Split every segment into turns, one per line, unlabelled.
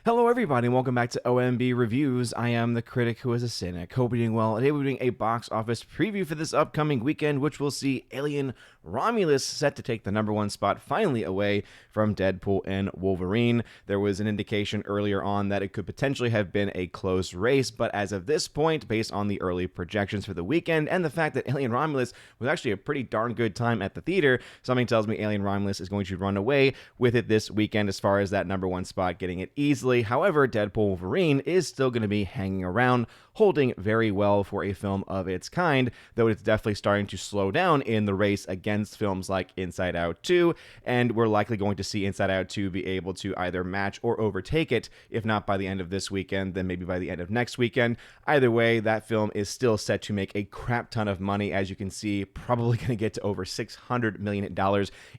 Hello, everybody, and welcome back to OMB Reviews. I am the critic who is a cynic. Hope you're doing well. Today we're doing a box office preview for this upcoming weekend, which will see Alien Romulus set to take the #1 spot finally away from Deadpool and Wolverine. There was an indication earlier on that it could potentially have been a close race, but as of this point, based on the early projections for the weekend and the fact that Alien Romulus was actually a pretty darn good time at the theater, something tells me Alien Romulus is going to run away with it this weekend as far as that #1 spot, getting it easily. However, Deadpool Wolverine is still going to be hanging around, holding very well for a film of its kind, though it's definitely starting to slow down in the race against films like Inside Out 2, and we're likely going to see Inside Out 2 be able to either match or overtake it, if not by the end of this weekend, then maybe by the end of next weekend. Either way, that film is still set to make a crap ton of money, as you can see, probably going to get to over $600 million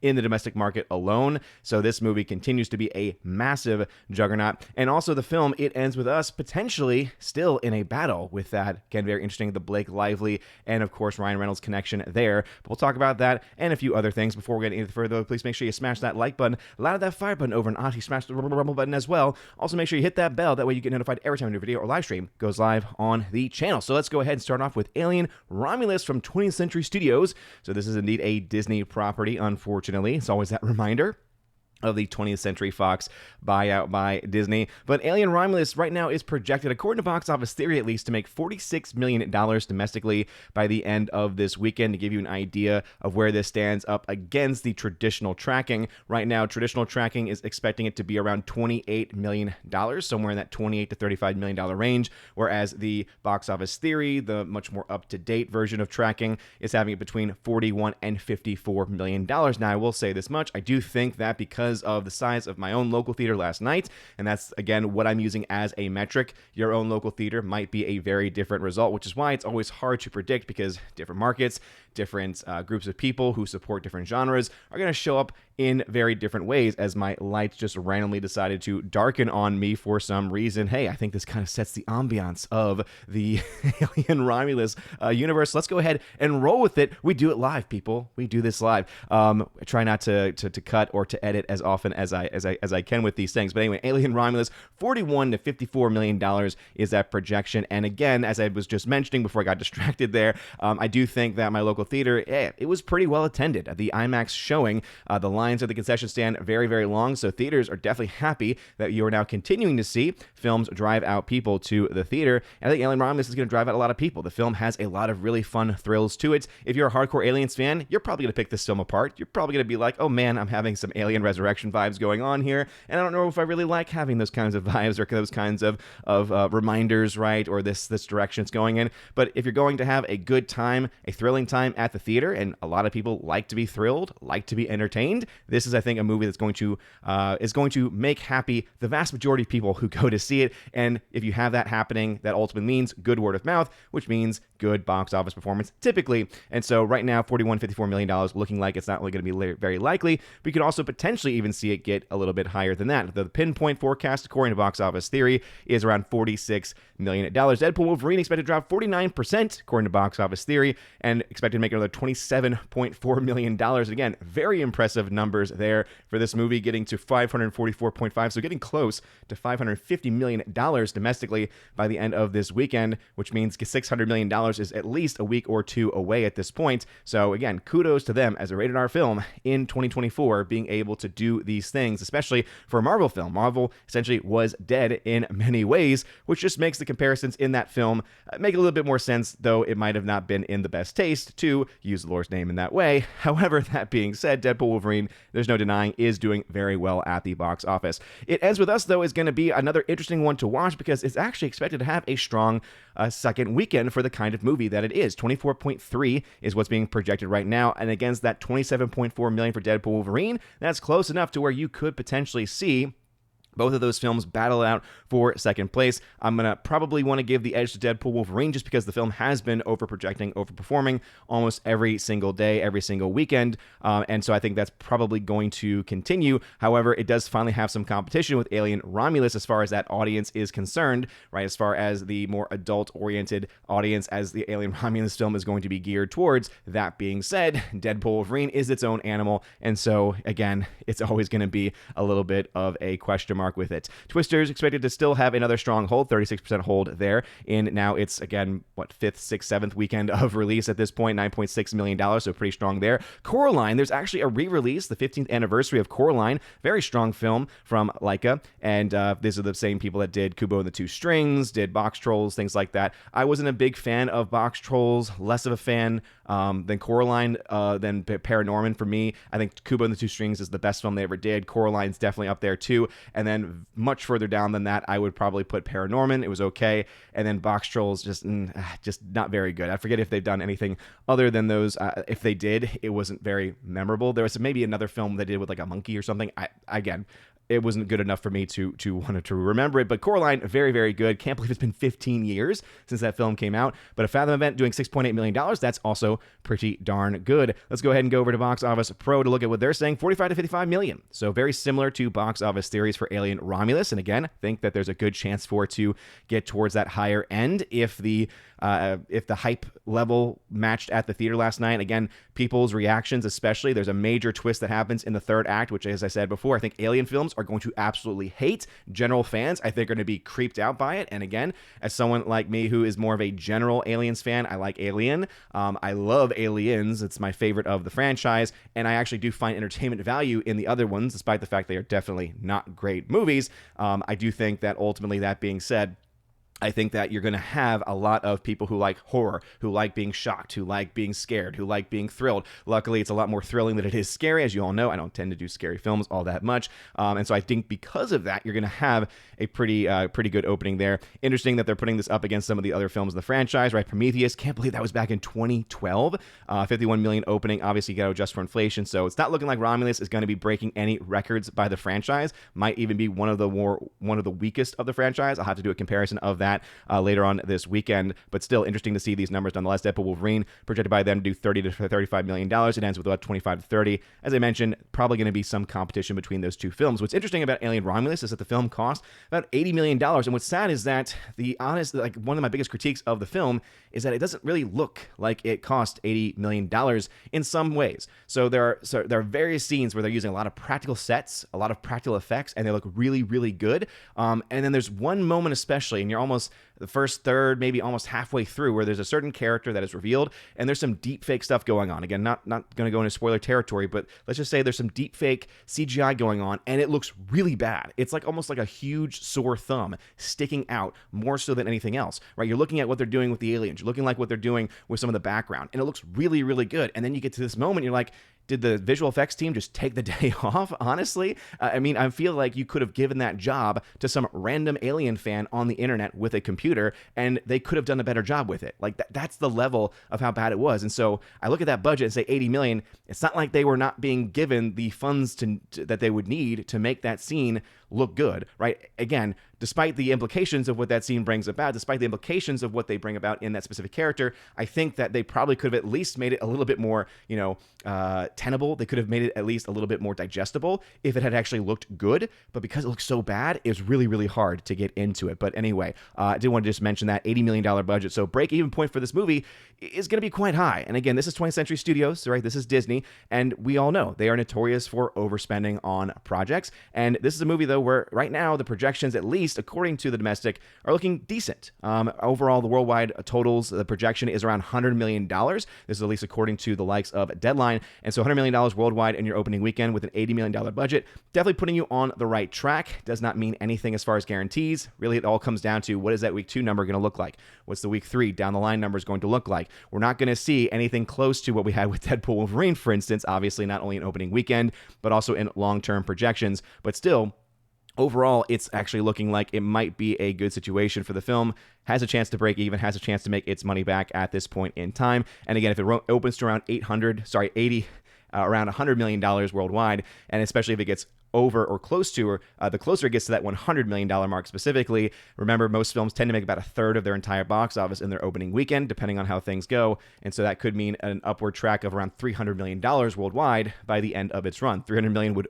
in the domestic market alone, so this movie continues to be a massive juggernaut. And also the film, it ends with us potentially still in a battle with that. Again, very interesting, the Blake Lively and, of course, Ryan Reynolds connection there. But we'll talk about that and a few other things. Before we get any further, please make sure you smash that like button, loud that fire button over, and Auntie smash the rumble button as well. Also, make sure you hit that bell. That way you get notified every time a new video or live stream goes live on the channel. So let's go ahead and start off with Alien Romulus from 20th Century Studios. So this is indeed a Disney property, unfortunately. It's always that reminder of the 20th Century Fox buyout by Disney. But Alien Romulus right now is projected, according to Box Office Theory at least, to make $46 million domestically by the end of this weekend. To give you an idea of where this stands up against the traditional tracking, right now traditional tracking is expecting it to be around $28 million, somewhere in that $28 to $35 million range, whereas the Box Office Theory, the much more up-to-date version of tracking, is having it between $41 and $54 million. Now, I will say this much, I do think that because of the size of my own local theater last night, and that's again what I'm using as a metric, your own local theater might be a very different result, which is why it's always hard to predict, because different markets, different groups of people who support different genres are going to show up in very different ways, as my lights just randomly decided to darken on me for some reason. Hey, I think this kind of sets the ambiance of the Alien Romulus universe. Let's go ahead and roll with it. We do it live, people. We do this live. I try not to cut or to edit as often as I can with these things. But anyway, Alien Romulus, $41 to $54 million is that projection. And again, as I was just mentioning before I got distracted there, I do think that my local theater, it was pretty well attended. The IMAX showing, the lines at the concession stand very, very long, so theaters are definitely happy that you are now continuing to see films drive out people to the theater. And I think Alien Romulus is going to drive out a lot of people. The film has a lot of really fun thrills to it. If you're a hardcore Aliens fan, you're probably going to pick this film apart. You're probably going to be like, oh man, I'm having some Alien Resurrection vibes going on here, and I don't know if I really like having those kinds of vibes or those kinds of reminders, right, or this direction it's going in. But if you're going to have a good time, a thrilling time at the theater, and a lot of people like to be thrilled, like to be entertained, this is, I think, a movie that's going to make happy the vast majority of people who go to see it. And if you have that happening, that ultimately means good word of mouth, which means good box office performance typically. And so right now, $41, $54 million looking like it's not really going to be very likely. We could also potentially even see it get a little bit higher than that. The pinpoint forecast, according to Box Office Theory, is around $46 million. Deadpool Wolverine expected to drop 49%, according to Box Office Theory, and expected to make another $27.4 million. Again, very impressive numbers there for this movie, getting to 544.5, so getting close to $550 million domestically by the end of this weekend, which means $600 million is at least a week or two away at this point. So again, kudos to them as a rated R film in 2024 being able to do these things, especially for a Marvel film. Marvel essentially was dead in many ways, which just makes the comparisons in that film make a little bit more sense, though it might have not been in the best taste to use the Lord's name in that way. However, that being said, Deadpool Wolverine, there's no denying, is doing very well at the box office. It Ends With Us, though, is going to be another interesting one to watch because it's actually expected to have a strong second weekend for the kind of movie that it is. 24.3 is what's being projected right now, and against that 27.4 million for Deadpool Wolverine, that's close enough to where you could potentially see both of those films battle out for second place. I'm going to probably want to give the edge to Deadpool Wolverine just because the film has been overprojecting, overperforming almost every single day, every single weekend. And so I think that's probably going to continue. However, it does finally have some competition with Alien Romulus as far as that audience is concerned, right? As far as the more adult-oriented audience as the Alien Romulus film is going to be geared towards. That being said, Deadpool Wolverine is its own animal. And so, again, it's always going to be a little bit of a question mark mark with it. Twister's expected to still have another strong hold, 36% hold there. And now it's, again, fifth, sixth, seventh weekend of release at this point, $9.6 million, so pretty strong there. Coraline, there's actually a re-release, the 15th anniversary of Coraline. Very strong film from Laika. And these are the same people that did Kubo and the Two Strings, did Box Trolls, things like that. I wasn't a big fan of Box Trolls, less of a fan than Coraline, than Paranorman for me. I think Kubo and the Two Strings is the best film they ever did. Coraline's definitely up there too. And then much further down than that, I would probably put Paranorman. It was okay. And then Box Trolls, just not very good. I forget if they've done anything other than those. If they did, it wasn't very memorable. There was maybe another film they did with like a monkey or something. Again, it wasn't good enough for me to want to remember it. But Coraline, very, very good. Can't believe it's been 15 years since that film came out. But a Fathom event doing $6.8 million, that's also pretty darn good. Let's go ahead and go over to Box Office Pro to look at what they're saying, 45 to 55 million. So very similar to Box Office Theories for Alien Romulus. And again, think that there's a good chance for it to get towards that higher end if the hype level matched at the theater last night. Again, people's reactions, especially, there's a major twist that happens in the third act, which, as I said before, I think Alien films are going to absolutely hate. General fans, I think, are going to be creeped out by it. And again, as someone like me who is more of a general Aliens fan, I like Alien. I love Aliens. It's my favorite of the franchise. And I actually do find entertainment value in the other ones, despite the fact they are definitely not great movies. I do think that ultimately, that being said, I think that you're going to have a lot of people who like horror, who like being shocked, who like being scared, who like being thrilled. Luckily, it's a lot more thrilling than it is scary. As you all know, I don't tend to do scary films all that much. And so I think because of that, you're going to have a pretty good opening there. Interesting that they're putting this up against some of the other films in the franchise, right? Prometheus, can't believe that was back in 2012. 51 million opening. Obviously, you got to adjust for inflation. So it's not looking like Romulus is going to be breaking any records by the franchise. Might even be one of the weakest of the franchise. I'll have to do a comparison of that later on this weekend, but still interesting to see these numbers nonetheless. Deadpool Wolverine projected by them to do $30 to $35 million. It ends with about 25 to 30. As I mentioned, probably going to be some competition between those two films. What's interesting about Alien Romulus is that the film cost about $80 million. And what's sad is that one of my biggest critiques of the film is that it doesn't really look like it cost $80 million in some ways. So there are various scenes where they're using a lot of practical sets, a lot of practical effects, and they look really, really good. And then there's one moment especially, and you're almost the first third, maybe almost halfway through, where there's a certain character that is revealed, and there's some deep fake stuff going on. Again, not going to go into spoiler territory, but let's just say there's some deep fake CGI going on, and it looks really bad. It's like almost like a huge sore thumb sticking out more so than anything else, right? You're looking at what they're doing with the aliens. You're looking like what they're doing with some of the background, and it looks really, really good. And then you get to this moment, you're like, did the visual effects team just take the day off, honestly? I mean, I feel like you could have given that job to some random Alien fan on the internet with a computer, and they could have done a better job with it. Like, that's the level of how bad it was. And so I look at that budget and say $80 million. It's not like they were not being given the funds that they would need to make that scene look good, right? Again, despite the implications of what that scene brings about, despite the implications of what they bring about in that specific character, I think that they probably could have at least made it a little bit more, tenable. They could have made it at least a little bit more digestible if it had actually looked good. But because it looks so bad, it was really, really hard to get into it. But anyway, I did want to just mention that $80 million budget. So break-even point for this movie is going to be quite high. And again, this is 20th Century Studios, right? This is Disney. And we all know they are notorious for overspending on projects. And this is a movie, though, where right now the projections, at least according to the domestic, are looking decent. Overall, the worldwide totals, the projection is around $100 million. This is at least according to the likes of Deadline. And so $100 million worldwide in your opening weekend with an $80 million budget, definitely putting you on the right track. Does not mean anything as far as guarantees. Really, it all comes down to what is that week 2 number going to look like? What's the week 3 down the line numbers going to look like? We're not going to see anything close to what we had with Deadpool Wolverine, for instance, obviously not only in opening weekend, but also in long-term projections. But still, overall, it's actually looking like it might be a good situation for the film. Has a chance to break even, has a chance to make its money back at this point in time. And again, if it opens to around around $100 million worldwide, and especially if it gets over or close to, or the closer it gets to that $100 million mark specifically. Remember, most films tend to make about a third of their entire box office in their opening weekend, depending on how things go. And so that could mean an upward track of around $300 million worldwide by the end of its run. $300 million would,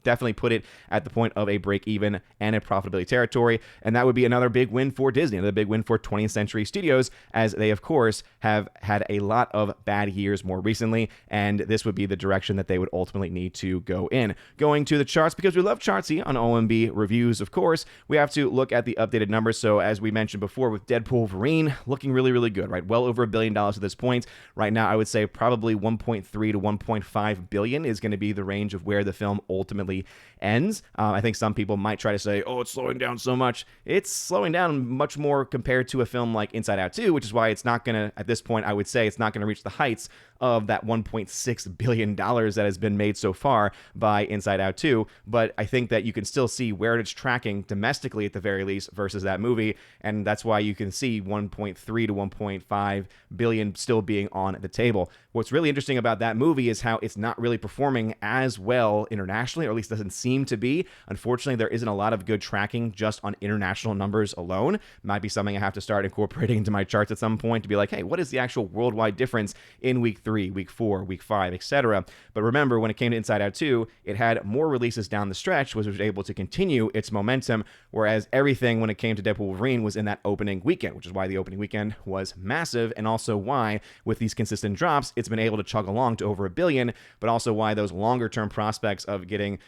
definitely put it at the point of a break even and a profitability territory. And that would be another big win for Disney, another big win for 20th Century Studios, as they, of course, have had a lot of bad years more recently. And this would be the direction that they would ultimately need to go in. Going to the charts, because we love chartsy on OMB Reviews, of course, we have to look at the updated numbers. So as we mentioned before, with Deadpool Wolverine looking really, really good, right? Well over $1 billion at this point. Right now, I would say probably 1.3 to 1.5 billion is going to be the range of where the film ultimately ends. I think some people might try to say, oh, it's slowing down so much. It's slowing down much more compared to a film like Inside Out 2, which is why it's not going to, at this point, I would say it's not going to reach the heights of that $1.6 billion that has been made so far by Inside Out 2. But I think that you can still see where it's tracking domestically at the very least versus that movie. And that's why you can see 1.3 to 1.5 billion still being on the table. What's really interesting about that movie is how it's not really performing as well internationally, or at least doesn't seem to be. Unfortunately, there isn't a lot of good tracking just on international numbers alone. Might be something I have to start incorporating into my charts at some point to be like, hey, what is the actual worldwide difference in week 3, week 4, week 5, etc. But remember, when it came to Inside Out 2, it had more releases down the stretch, which was able to continue its momentum, whereas everything when it came to Deadpool Wolverine was in that opening weekend, which is why the opening weekend was massive, and also why, with these consistent drops, it's been able to chug along to over $1 billion, but also why those longer-term prospects of getting,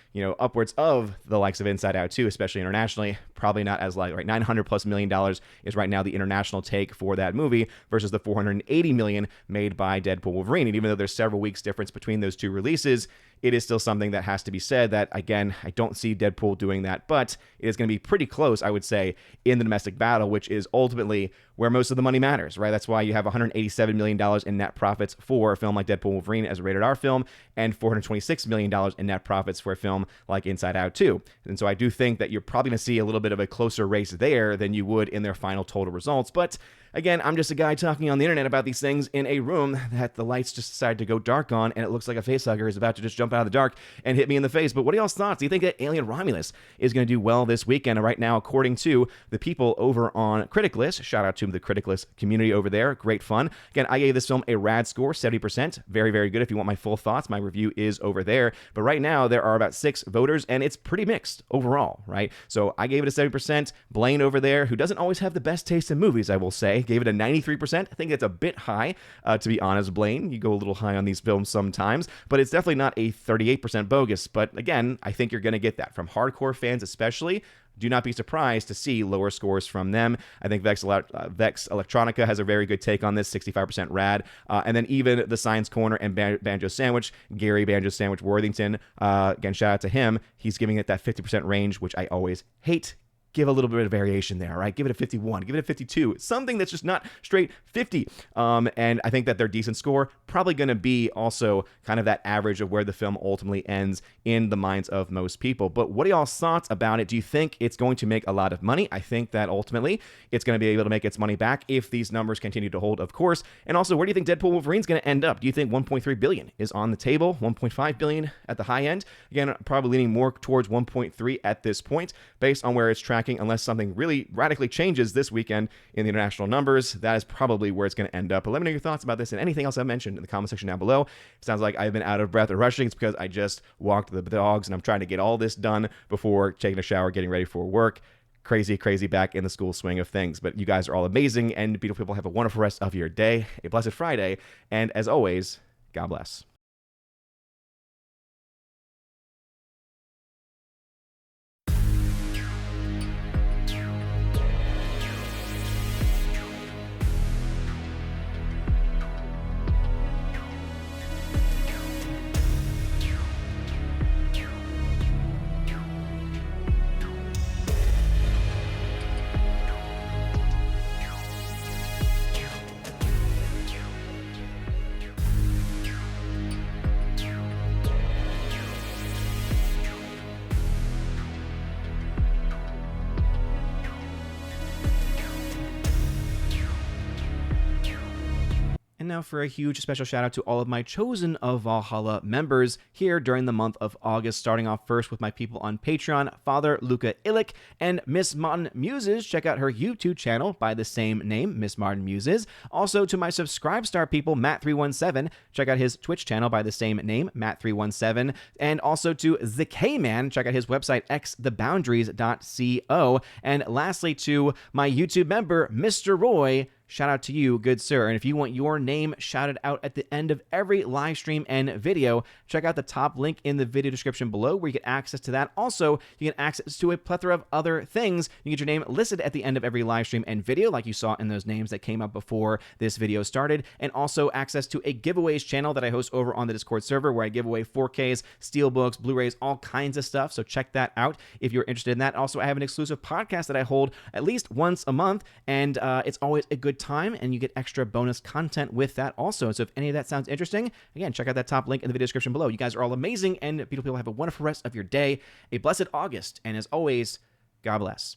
upwards of the likes of Inside Out 2, especially internationally, probably not as likely, right? $900+ million is right now the international take for that movie versus the $480 million made by Deadpool Wolverine. And even though there's several weeks difference between those two releases, it is still something that has to be said that, again, I don't see Deadpool doing that, but it is going to be pretty close, I would say, in the domestic battle, which is ultimately where most of the money matters, right? That's why you have $187 million in net profits for a film like Deadpool Wolverine as a rated R film, and $426 million in net profits for a film like Inside Out 2. And so I do think that you're probably going to see a little bit of a closer race there than you would in their final total results, but again, I'm just a guy talking on the internet about these things in a room that the lights just decided to go dark on, and it looks like a facehugger is about to just jump out of the dark and hit me in the face. But what are y'all's thoughts? Do you think that Alien Romulus is going to do well this weekend? And right now, according to the people over on Critic List, shout out to the Critic List community over there. Great fun. Again, I gave this film a rad score, 70%. Very, very good. If you want my full thoughts, my review is over there. But right now, there are about 6 voters, and it's pretty mixed overall, right? So I gave it a 70%. Blaine over there, who doesn't always have the best taste in movies, I will say, gave it a 93%. I think it's a bit high, to be honest, Blaine. You go a little high on these films sometimes, but it's definitely not a 38% bogus. But again, I think you're going to get that from hardcore fans especially. Do not be surprised to see lower scores from them. I think Vex Electronica has a very good take on this, 65% rad. And then even the Science Corner and Banjo Sandwich, Gary Banjo Sandwich Worthington, again, shout out to him. He's giving it that 50% range, which I always hate. Give a little bit of variation there, right? Give it a 51, give it a 52, something that's just not straight 50. And I think that their decent score probably going to be also kind of that average of where the film ultimately ends in the minds of most people. But what are y'all's thoughts about it? Do you think it's going to make a lot of money? I think that ultimately it's going to be able to make its money back if these numbers continue to hold, of course. And also, where do you think Deadpool Wolverine's going to end up? Do you think 1.3 billion is on the table? 1.5 billion at the high end? Again, probably leaning more towards 1.3 at this point based on where it's tracking, unless something really radically changes this weekend in the international numbers. That is probably where it's going to end up. But let me know your thoughts about this and anything else I've mentioned in the comment section down below. It sounds like I've been out of breath or rushing. It's because I just walked the dogs and I'm trying to get all this done before taking a shower, getting ready for work. Crazy back in the school swing of things. But you guys are all amazing and beautiful people. Have a wonderful rest of your day, a blessed Friday, and as always, God bless. And now for a huge special shout out to all of my Chosen of Valhalla members here during the month of August, starting off first with my people on Patreon, Father Luca Illich and Miss Modern Muses. Check out her YouTube channel by the same name, Miss Modern Muses. Also to my Subscribe Star people, Matt317. Check out his Twitch channel by the same name, Matt317. And also to the K-Man. Check out his website, xtheboundaries.co. And lastly to my YouTube member, Mr. Roy. Shout out to you, good sir. And if you want your name shouted out at the end of every live stream and video, check out the top link in the video description below where you get access to that. Also, you get access to a plethora of other things. You get your name listed at the end of every live stream and video, like you saw in those names that came up before this video started. And also access to a giveaways channel that I host over on the Discord server where I give away 4Ks, Steelbooks, Blu-rays, all kinds of stuff. So check that out if you're interested in that. Also, I have an exclusive podcast that I hold at least once a month, and it's always a good time, and you get extra bonus content with that also. So if any of that sounds interesting, again, check out that top link in the video description below. You guys are all amazing, and beautiful people, have a wonderful rest of your day, a blessed August, and as always, God bless.